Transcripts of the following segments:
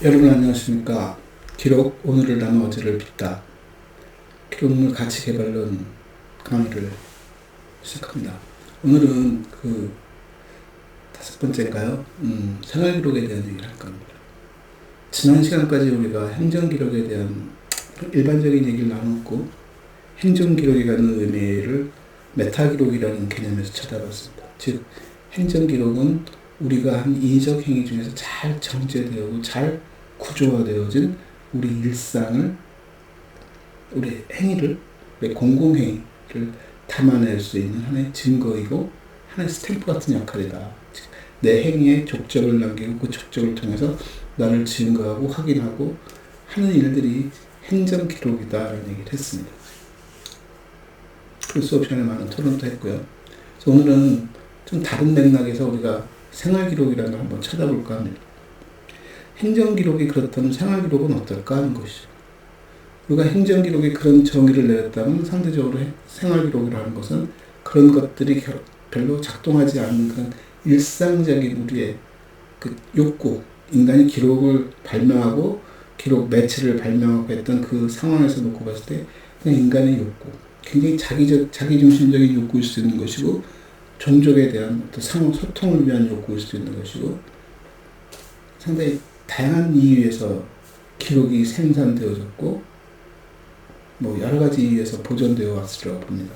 여러분 안녕하십니까. 기록 오늘을 나누어 어제를 빚다. 기록물 가치 개발론 강의를 시작합니다. 오늘은 다섯 번째인가요? 생활 기록에 대한 얘기를 할 겁니다. 지난 시간까지 우리가 행정 기록에 대한 일반적인 얘기를 나눴고, 행정 기록이라는 의미를 메타 기록이라는 개념에서 쳐다봤습니다. 즉, 행정 기록은 우리가 한 인적 행위 중에서 잘 정제되고 잘 구조화되어진 우리 일상을, 우리 행위를, 우리 공공행위를 담아낼 수 있는 하나의 증거이고 하나의 스탬프 같은 역할이다. 내 행위에 족적을 남기고 그 족적을 통해서 나를 증거하고 확인하고 하는 일들이 행정기록이다라는 얘기를 했습니다. 그 수업 시간에 많은 토론도 했고요. 그래서 오늘은 좀 다른 맥락에서 우리가 생활기록이라는 걸 한번 쳐다볼까 합니다. 행정기록이 그렇다면 생활기록은 어떨까 하는 것이죠. 우리가 행정기록에 그런 정의를 내렸다면 상대적으로 생활기록이라는 것은 그런 것들이 별로 작동하지 않는 그런 일상적인 우리의 그 욕구, 인간이 기록을 발명하고 기록 매체를 발명하고 했던 그 상황에서 놓고 봤을 때 그냥 인간의 욕구, 굉장히 자기중심적인 욕구일 수 있는 것이고, 종족에 대한 어떤 소통을 위한 욕구일 수 있는 것이고, 상당히 다양한 이유에서 기록이 생산되어졌고 여러 가지 이유에서 보존되어 왔으리라고 봅니다.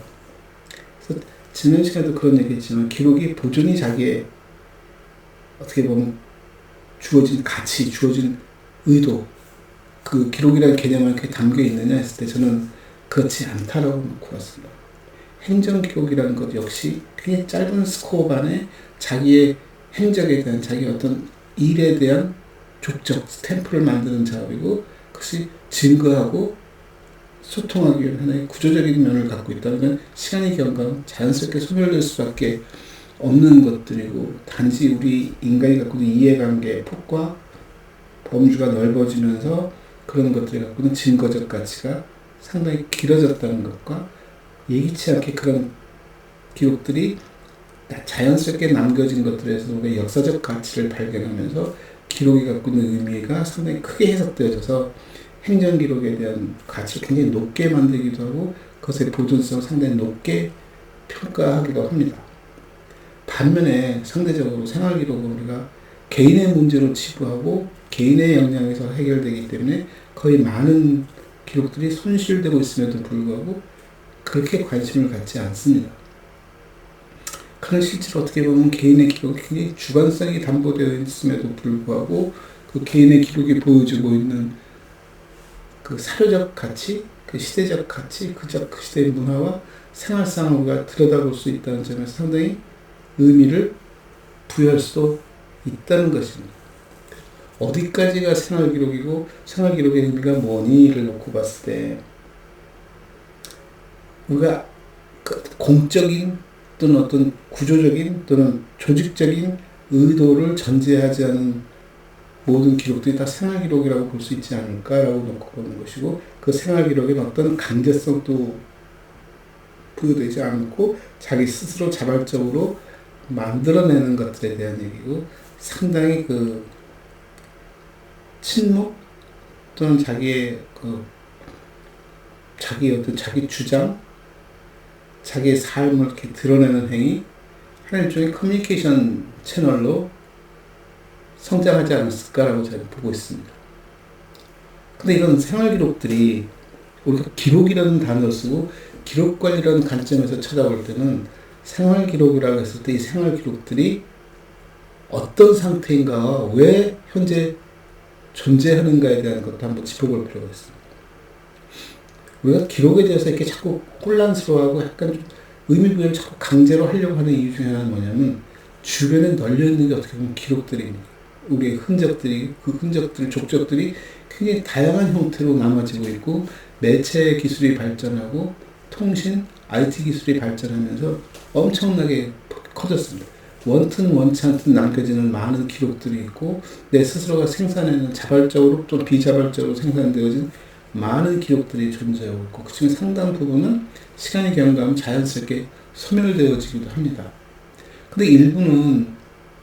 그래서 지난 시간에도 그런 얘기했지만, 기록이 보존이 자기의 어떻게 보면 주어진 가치, 주어진 의도, 그 기록이라는 개념 안에 담겨 있느냐 했을 때 저는 그렇지 않다라고 놓고 왔습니다. 행정기록이라는 것 역시 굉장히 짧은 스코어 안에 자기의 행적에 대한, 자기 어떤 일에 대한 족적, 스탬프를 만드는 작업이고, 그것이 증거하고 소통하기 위한 하나의 구조적인 면을 갖고 있다는 건 시간이 경과하면 자연스럽게 소멸될 수밖에 없는 것들이고, 단지 우리 인간이 갖고 있는 이해관계, 폭과 범주가 넓어지면서 그런 것들이 갖고 있는 증거적 가치가 상당히 길어졌다는 것과, 예기치 않게 그런 기록들이 자연스럽게 남겨진 것들에서 우리가 역사적 가치를 발견하면서 기록이 갖고 있는 의미가 상당히 크게 해석되어져서 행정기록에 대한 가치를 굉장히 높게 만들기도 하고 그것의 보존성을 상당히 높게 평가하기도 합니다. 반면에 상대적으로 생활기록은 우리가 개인의 문제로 치부하고 개인의 역량에서 해결되기 때문에 거의 많은 기록들이 손실되고 있음에도 불구하고 그렇게 관심을 갖지 않습니다. 그런 실제로 어떻게 보면 개인의 기록이 굉장히 주관성이 담보되어 있음에도 불구하고 그 개인의 기록이 보여주고 있는 그 사료적 가치, 그 시대적 가치, 그 시대의 문화와 생활상을 우리가 들여다볼 수 있다는 점에서 상당히 의미를 부여할 수도 있다는 것입니다. 어디까지가 생활기록이고 생활기록의 의미가 뭐니를 놓고 봤을 때, 우리가 공적인 또는 어떤 구조적인 또는 조직적인 의도를 전제하지 않은 모든 기록들이 다 생활기록이라고 볼 수 있지 않을까라고 놓고 보는 것이고, 그 생활기록에는 어떤 강제성도 부여되지 않고 자기 스스로 자발적으로 만들어내는 것들에 대한 얘기고, 상당히 그 침묵 또는 자기 어떤 주장, 자기의 삶을 이렇게 드러내는 행위, 하나의 일종의 커뮤니케이션 채널로 성장하지 않았을까라고 저는 보고 있습니다. 근데 이런 생활기록들이 우리가 기록이라는 단어를 쓰고 기록관리라는 관점에서 쳐다볼 때는 생활기록이라고 했을 때 이 생활기록들이 어떤 상태인가, 왜 현재 존재하는가에 대한 것도 한번 짚어볼 필요가 있습니다. 우리가 기록에 대해서 이렇게 자꾸 혼란스러워하고 약간 좀 의미부여를 자꾸 강제로 하려고 하는 이유 중에 하나는 뭐냐면, 주변에 널려있는 게 어떻게 보면 기록들입니다. 우리의 흔적들이, 그 흔적들, 족적들이 굉장히 다양한 형태로 남아지고 있고, 매체 기술이 발전하고 통신, IT 기술이 발전하면서 엄청나게 커졌습니다. 원튼 원치 않든 남겨지는 많은 기록들이 있고, 내 스스로가 생산해낸 자발적으로 또 비자발적으로 생산되어진 많은 기록들이 존재하고 있고, 그 중에 상당 부분은 시간이 경과하면 자연스럽게 소멸되어지기도 합니다. 근데 일부는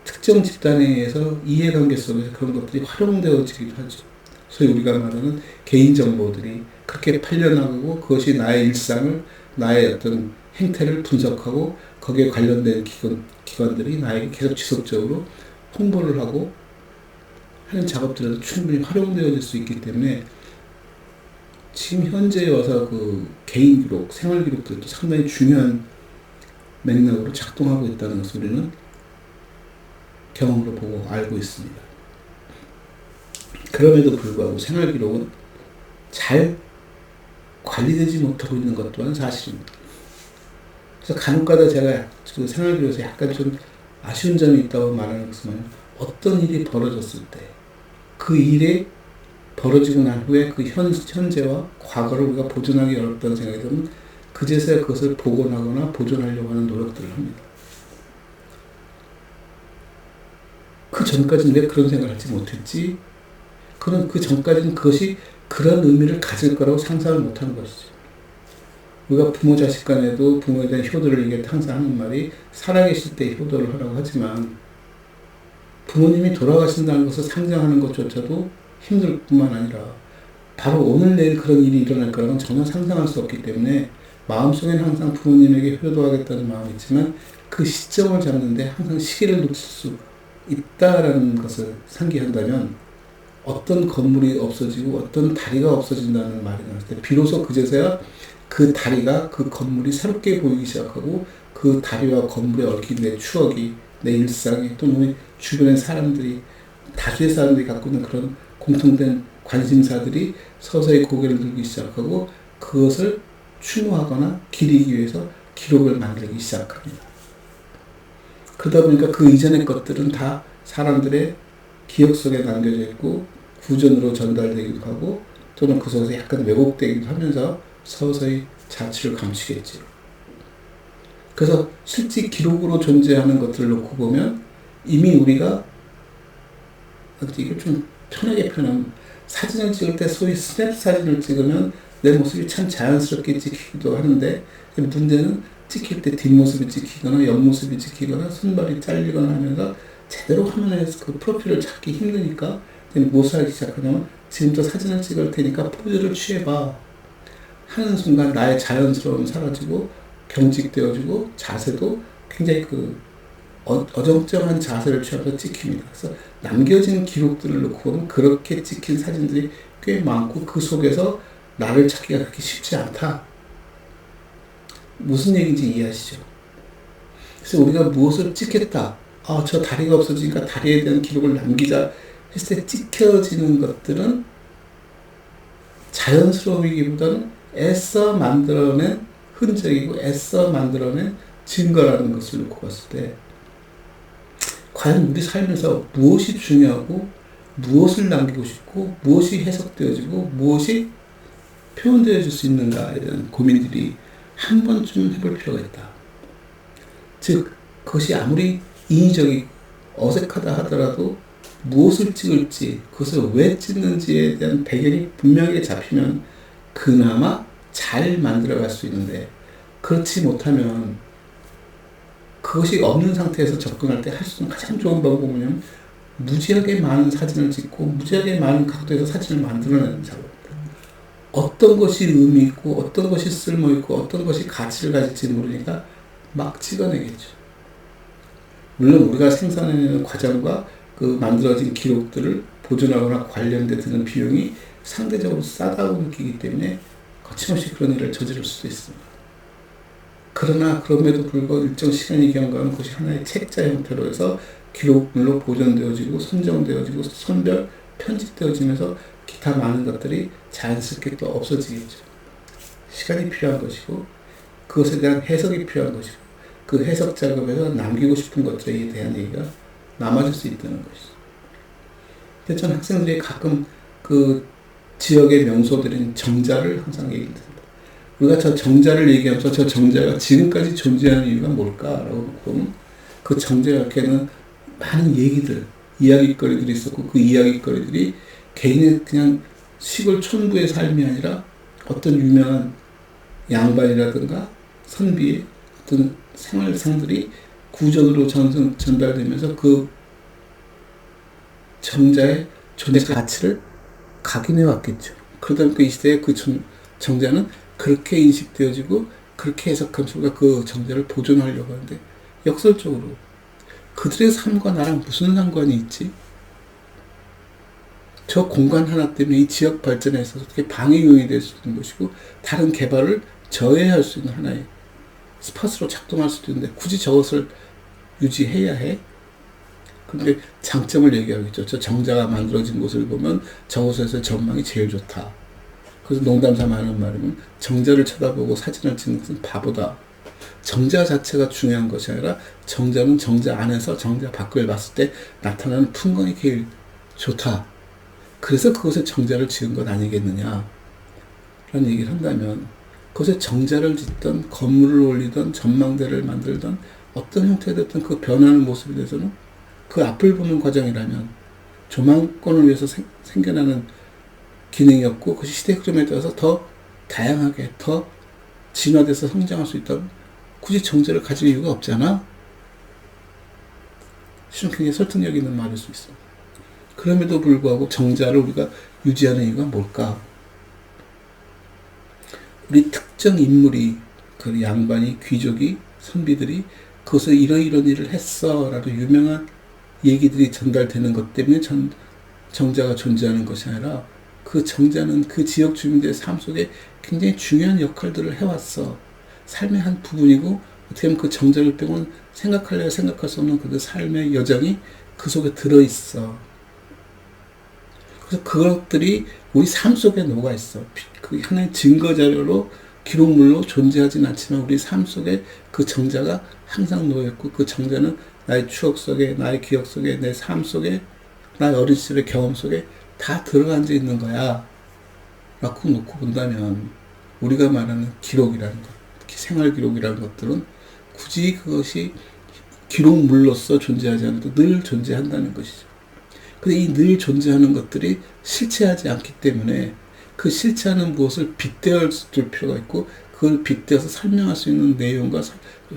특정 집단에 의해서 이해관계 속에서 그런 것들이 활용되어지기도 하죠. 소위 우리가 말하는 개인정보들이 그렇게 팔려나가고 그것이 나의 일상을, 나의 어떤 행태를 분석하고 거기에 관련된 기관들이 나에게 계속 지속적으로 홍보를 하고 하는 작업들에서 충분히 활용되어질 수 있기 때문에 지금 현재에 와서 그 개인 기록, 생활 기록들도 상당히 중요한 맥락으로 작동하고 있다는 것을 우리는 경험으로 보고 알고 있습니다. 그럼에도 불구하고 생활 기록은 잘 관리되지 못하고 있는 것 또한 사실입니다. 그래서 간혹가다 제가 그 생활 기록에서 약간 좀 아쉬운 점이 있다고 말하는 것은 어떤 일이 벌어졌을 때 그 일이 벌어지고 난 후에 그 현재와 과거를 우리가 보존하기 어렵다는 생각이 들면 그제서야 그것을 복원하거나 보존하려고 하는 노력들을 합니다. 그 전까지는 왜 그런 생각을 하지 못했지? 그는 그 전까지는 그것이 그런 의미를 가질 거라고 상상을 못한 것이죠. 우리가 부모 자식 간에도 부모에 대한 효도를 이게 항상 하는 말이 살아계실 때 효도를 하라고 하지만 부모님이 돌아가신다는 것을 상상하는 것조차도 힘들 뿐만 아니라 바로 오늘 내일 그런 일이 일어날 거라고는 전혀 상상할 수 없기 때문에 마음속에는 항상 부모님에게 효도하겠다는 마음이 있지만 그 시점을 잡는데 항상 시기를 놓칠 수 있다라는 것을 상기한다면 어떤 건물이 없어지고 어떤 다리가 없어진다는 말이 나왔을 때 비로소 그제서야 그 다리가 그 건물이 새롭게 보이기 시작하고 그 다리와 건물에 얽힌 내 추억이 내 일상이 또는 주변의 사람들이 다수의 사람들이 갖고 있는 그런 공통된 관심사들이 서서히 고개를 들기 시작하고 그것을 추모하거나 기리기 위해서 기록을 만들기 시작합니다. 그러다 보니까 그 이전의 것들은 다 사람들의 기억 속에 남겨져 있고 구전으로 전달되기도 하고 또는 그 속에서 약간 왜곡되기도 하면서 서서히 자취를 감추겠죠. 그래서 실제 기록으로 존재하는 것들을 놓고 보면 이미 우리가 이게 좀 편하게 표현하면 사진을 찍을 때 소위 스냅 사진을 찍으면 내 모습이 참 자연스럽게 찍히기도 하는데 문제는 찍힐 때 뒷모습이 찍히거나 옆모습이 찍히거나 손발이 잘리거나 하면서 제대로 화면에서 그 프로필을 찾기 힘드니까 무엇을 하기 시작하냐면 지금부터 사진을 찍을 테니까 포즈를 취해봐 하는 순간 나의 자연스러움이 사라지고 경직되어지고 자세도 굉장히 그 어정쩡한 자세를 취하면서 찍힙니다. 그래서 남겨진 기록들을 놓고 보면 그렇게 찍힌 사진들이 꽤 많고 그 속에서 나를 찾기가 그렇게 쉽지 않다. 무슨 얘기인지 이해하시죠? 그래서 우리가 무엇을 찍겠다. 저 다리가 없어지니까 다리에 대한 기록을 남기자 했을 때 찍혀지는 것들은 자연스러우기보다는 애써 만들어낸 흔적이고 애써 만들어낸 증거라는 것을 놓고 봤을 때 과연 우리 삶에서 무엇이 중요하고 무엇을 남기고 싶고 무엇이 해석되어지고 무엇이 표현되어질 수 있는가에 대한 고민들이 한 번쯤 해볼 필요가 있다. 즉 그것이 아무리 인위적이고 어색하다 하더라도 무엇을 찍을지 그것을 왜 찍는지에 대한 배경이 분명하게 잡히면 그나마 잘 만들어갈 수 있는데 그렇지 못하면 그것이 없는 상태에서 접근할 때 할 수 있는 가장 좋은 방법은 뭐냐면 무지하게 많은 사진을 찍고 무지하게 많은 각도에서 사진을 만들어내는 작업입니다. 어떤 것이 의미 있고 어떤 것이 쓸모 있고 어떤 것이 가치를 가질지 모르니까 막 찍어내겠죠. 물론 우리가 생산해내는 과정과 그 만들어진 기록들을 보존하거나 관련돼 드는 비용이 상대적으로 싸다고 느끼기 때문에 거침없이 그런 일을 저지를 수도 있습니다. 그러나 그럼에도 불구하고 일정 시간이 경과하면 그것이 하나의 책자 형태로 해서 기록물로 보존되어지고 선정되어지고 선별 편집되어지면서 기타 많은 것들이 자연스럽게 또 없어지겠죠. 시간이 필요한 것이고 그것에 대한 해석이 필요한 것이고 그 해석 작업에서 남기고 싶은 것들에 대한 얘기가 남아질 수 있다는 것이죠. 근데 전 학생들이 가끔 그 지역의 명소들인 정자를 항상 얘기합니다. 우리가 저 정자를 얘기하면서 저 정자가 지금까지 존재하는 이유가 뭘까라고 보면 그 정자에는 많은 얘기들, 이야기거리들이 있었고 그 이야기거리들이 개인의 그냥 시골 촌부의 삶이 아니라 어떤 유명한 양반이라든가 선비의 어떤 생활상들이 구전으로 전달되면서 그 정자의 존재 가치를 각인해 왔겠죠. 그러다 보니까 이 시대에 그 정자는 그렇게 인식되어지고 그렇게 해석하면서 우리가 그 정자를 보존하려고 하는데, 역설적으로 그들의 삶과 나랑 무슨 상관이 있지? 저 공간 하나 때문에 이 지역 발전에 있어서 어떻게 방해 요인이 될 수 있는 것이고, 다른 개발을 저해할 수 있는 하나의 스팟으로 작동할 수도 있는데 굳이 저것을 유지해야 해? 근데 장점을 얘기하겠죠. 저 정자가 만들어진 곳을 보면 저곳에서 전망이 제일 좋다. 그래서 농담삼아 하는 말이면, 정자를 쳐다보고 사진을 찍는 것은 바보다. 정자 자체가 중요한 것이 아니라 정자는 정자 안에서 정자 밖을 봤을 때 나타나는 풍광이 제일 좋다. 그래서 그곳에 정자를 지은 것 아니겠느냐 라는 얘기를 한다면, 그곳에 정자를 짓던, 건물을 올리던, 전망대를 만들던, 어떤 형태가 됐던 그 변하는 모습에 대해서는 그 앞을 보는 과정이라면 조망권을 위해서 생겨나는 기능이었고, 그 시대 흐름에 따라서 더 다양하게 더 진화돼서 성장할 수 있다면 굳이 정자를 가질 이유가 없잖아. 실은 굉장히 설득력 있는 말일 수 있어. 그럼에도 불구하고 정자를 우리가 유지하는 이유가 뭘까? 우리 특정 인물이, 그 양반이, 귀족이, 선비들이 그것을 이런 일을 했어 라도 유명한 얘기들이 전달되는 것 때문에 정자가 존재하는 것이 아니라, 그 정자는 그 지역 주민들의 삶 속에 굉장히 중요한 역할들을 해왔어. 삶의 한 부분이고, 어떻게 보면 그 정자를 빼고는 생각할래야 생각할 수 없는 그 삶의 여정이 그 속에 들어있어. 그래서 그것들이 우리 삶 속에 녹아있어. 그 하나의 증거자료로, 기록물로 존재하진 않지만 우리 삶 속에 그 정자가 항상 놓여있고, 그 정자는 나의 추억 속에, 나의 기억 속에, 내 삶 속에, 나의 어린 시절의 경험 속에 다 들어앉아 있는 거야 라고 놓고 본다면, 우리가 말하는 기록이라는 것, 특히 생활 기록이라는 것들은 굳이 그것이 기록물로서 존재하지 않아도 늘 존재한다는 것이죠. 근데 이 늘 존재하는 것들이 실체하지 않기 때문에 그 실체하는 무엇을 빗대어 줄 필요가 있고, 그걸 빗대어서 설명할 수 있는 내용과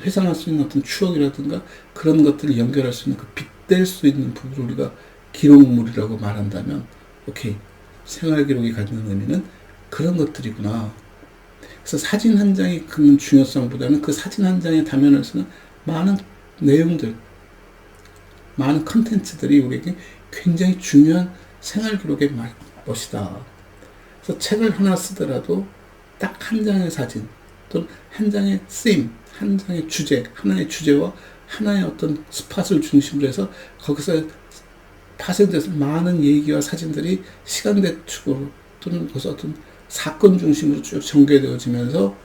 회상할 수 있는 어떤 추억이라든가 그런 것들을 연결할 수 있는, 그 빗댈 수 있는 부분을 우리가 기록물이라고 말한다면, 오케이, 생활 기록이 갖는 의미는 그런 것들이구나. 그래서 사진 한 장이 갖는 중요성보다는 그 사진 한 장의 단면에서는 많은 내용들, 많은 컨텐츠들이 우리에게 굉장히 중요한 생활 기록의 것이다. 그래서 책을 하나 쓰더라도 딱 한 장의 사진, 또는 한 장의 쓰임, 한 장의 주제, 하나의 주제와 하나의 어떤 스팟을 중심으로 해서 거기서 파생돼서 많은 얘기와 사진들이 시간 대축으로, 또는 그것을 어떤 사건 중심으로 쭉 전개되어지면서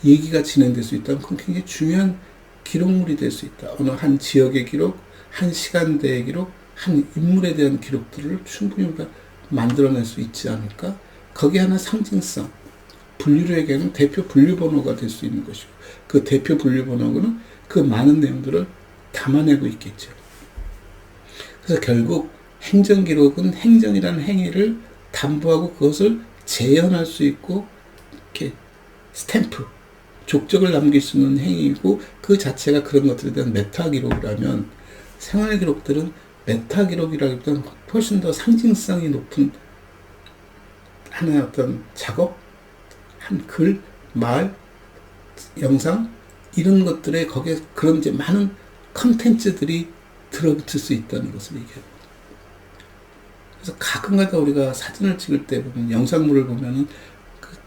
얘기가 진행될 수 있다면, 그건 굉장히 중요한 기록물이 될 수 있다. 어느 한 지역의 기록, 한 시간대의 기록, 한 인물에 대한 기록들을 충분히 우리가 만들어낼 수 있지 않을까? 거기에 하나 상징성, 분류에게는 대표 분류번호가 될 수 있는 것이고, 그 대표 분류번호는 그 많은 내용들을 담아내고 있겠죠. 그래서 결국 행정기록은 행정이라는 행위를 담보하고 그것을 재현할 수 있고, 이렇게 스탬프, 족적을 남길 수 있는 행위이고, 그 자체가 그런 것들에 대한 메타 기록이라면, 생활 기록들은 메타 기록이라기보다는 훨씬 더 상징성이 높은 하나의 어떤 작업, 한 글, 말, 영상, 이런 것들에 거기에 그런 이제 많은 컨텐츠들이 들어붙을 수 있다는 것을 얘기합니다. 그래서 가끔가다 우리가 사진을 찍을 때 보면, 영상물을 보면은 그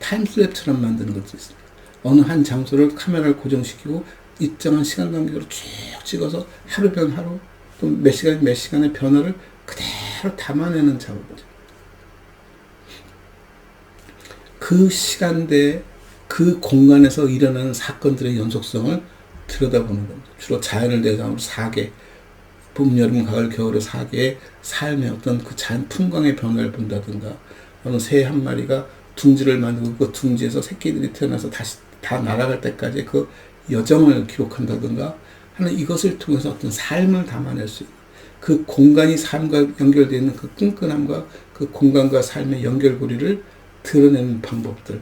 타임슬랩처럼 만드는 것도 있습니다. 어느 한 장소를 카메라를 고정시키고 일정한 시간 간격으로 쭉 찍어서 하루 변 하루, 또 몇 시간 몇 시간의 변화를 그대로 담아내는 작업이죠. 그 시간대, 그 공간에서 일어나는 사건들의 연속성을 들여다보는 겁니다. 주로 자연을 대상으로 4개, 봄, 여름, 가을, 겨울의 4개의 삶의 어떤 그 자연 풍광의 변화를 본다든가, 어느 새 한 마리가 둥지를 만들고 그 둥지에서 새끼들이 태어나서 다시 다 날아갈 때까지 그 여정을 기록한다든가 하는, 이것을 통해서 어떤 삶을 담아낼 수 있는, 그 공간이 삶과 연결되어 있는 그 끈끈함과 그 공간과 삶의 연결고리를 드러내는 방법들.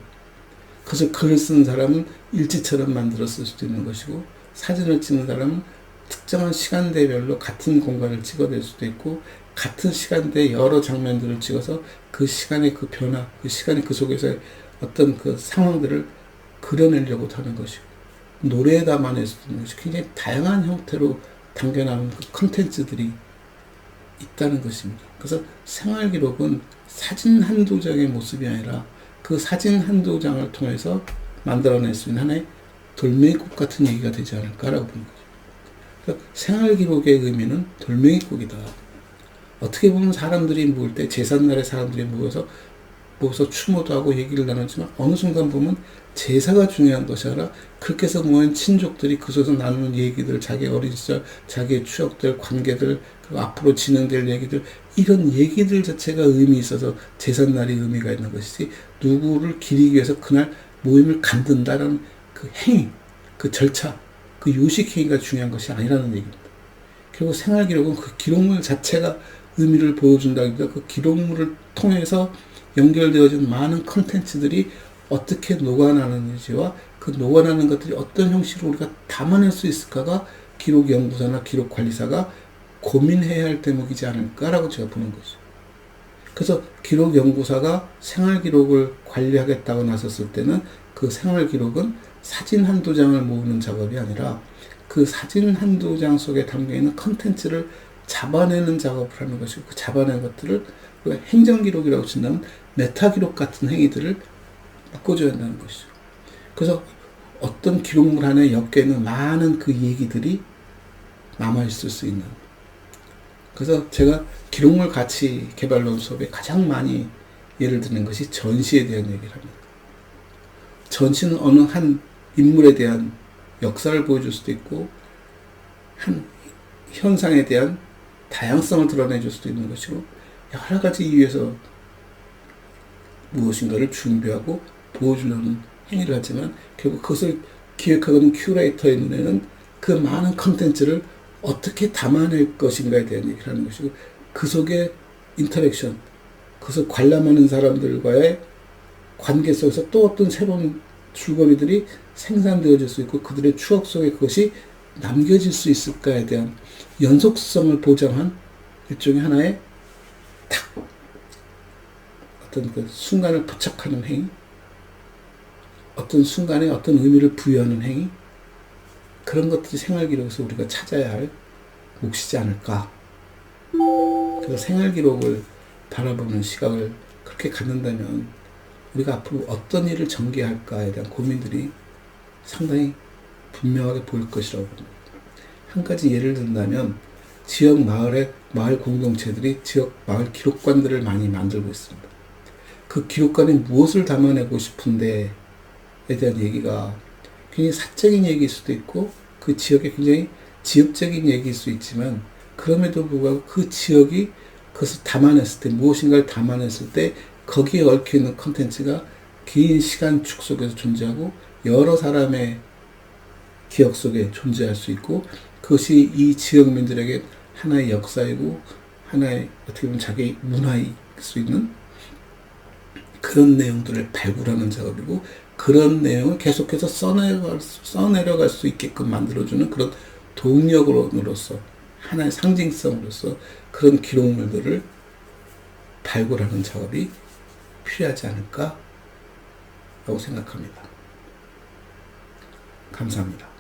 그래서 글을 쓰는 사람은 일지처럼 만들어 쓸 수도 있는 것이고, 사진을 찍는 사람은 특정한 시간대별로 같은 공간을 찍어낼 수도 있고, 같은 시간대에 여러 장면들을 찍어서 그 시간의 그 변화, 그 시간의 그 속에서 어떤 그 상황들을 그려내려고 하는 것이고, 노래에 담아낼 수 있는 것이 굉장히 다양한 형태로 담겨나오는 그 컨텐츠들이 있다는 것입니다. 그래서 생활기록은 사진 한두 장의 모습이 아니라 그 사진 한두 장을 통해서 만들어낼 수 있는 하나의 돌멩이꽃 같은 얘기가 되지 않을까라고 보는 거죠. 그래서 생활기록의 의미는 돌멩이꽃이다. 어떻게 보면 사람들이 모일 때, 제삿날에 사람들이 모여서 추모도 하고 얘기를 나누지만, 어느 순간 보면 제사가 중요한 것이 아니라 그렇게 해서 모인 친족들이 그 속에서 나누는 얘기들, 자기 어린 시절, 자기의 추억들, 관계들, 그리고 앞으로 진행될 얘기들, 이런 얘기들 자체가 의미 있어서 제삿날이 의미가 있는 것이지, 누구를 기리기 위해서 그날 모임을 간든다는 그 행위, 그 절차, 그 요식 행위가 중요한 것이 아니라는 얘기입니다. 결국 생활기록은 그 기록물 자체가 의미를 보여준다기보다 그 기록물을 통해서 연결되어진 많은 컨텐츠들이 어떻게 녹아나는지와 그 녹아나는 것들이 어떤 형식으로 우리가 담아낼 수 있을까가 기록연구사나 기록관리사가 고민해야 할 대목이지 않을까라고 제가 보는 거죠. 그래서 기록연구사가 생활기록을 관리하겠다고 나섰을 때는 그 생활기록은 사진 한두 장을 모으는 작업이 아니라 그 사진 한두 장 속에 담겨있는 컨텐츠를 잡아내는 작업을 하는 것이고, 그 잡아낸 것들을 우리가 행정기록이라고 친다면 메타기록 같은 행위들을 묶어줘야 한다는 것이죠. 그래서 어떤 기록물 안에 엮여있는 많은 그 얘기들이 남아있을 수 있는, 그래서 제가 기록물 가치 개발론 수업에 가장 많이 예를 드는 것이 전시에 대한 얘기를 합니다. 전시는 어느 한 인물에 대한 역사를 보여줄 수도 있고, 한 현상에 대한 다양성을 드러내줄 수도 있는 것이고, 여러 가지 이유에서 무엇인가를 준비하고 보여주려는 행위를 하지만, 결국 그것을 기획하는 큐레이터의 눈에는 그 많은 컨텐츠를 어떻게 담아낼 것인가에 대한 얘기를 하는 것이고, 그 속에 인터랙션, 그것을 관람하는 사람들과의 관계 속에서 또 어떤 새로운 줄거리들이 생산되어질 수 있고, 그들의 추억 속에 그것이 남겨질 수 있을까에 대한 연속성을 보장한 일종의 하나의 탁 어떤 그 순간을 포착하는 행위, 어떤 순간에 어떤 의미를 부여하는 행위, 그런 것들이 생활기록에서 우리가 찾아야 할 몫이지 않을까. 그래서 생활기록을 바라보는 시각을 그렇게 갖는다면 우리가 앞으로 어떤 일을 전개할까에 대한 고민들이 상당히 분명하게 보일 것이라고 봅니다. 한 가지 예를 든다면, 지역 마을 공동체들이 지역 마을 기록관들을 많이 만들고 있습니다. 그 기록관에 무엇을 담아내고 싶은데에 대한 얘기가 굉장히 사적인 얘기일 수도 있고, 그 지역의 굉장히 지역적인 얘기일 수 있지만, 그럼에도 불구하고 그 지역이 그것을 담아냈을 때, 무엇인가를 담아냈을 때 거기에 얽혀있는 컨텐츠가 긴 시간축 속에서 존재하고 여러 사람의 기억 속에 존재할 수 있고, 그것이 이 지역민들에게 하나의 역사이고 하나의 어떻게 보면 자기 문화일 수 있는 그런 내용들을 발굴하는 작업이고, 그런 내용을 계속해서 써내려갈 수 있게끔 만들어주는 그런 동력으로서, 하나의 상징성으로서 그런 기록물들을 발굴하는 작업이 필요하지 않을까 라고 생각합니다. 감사합니다.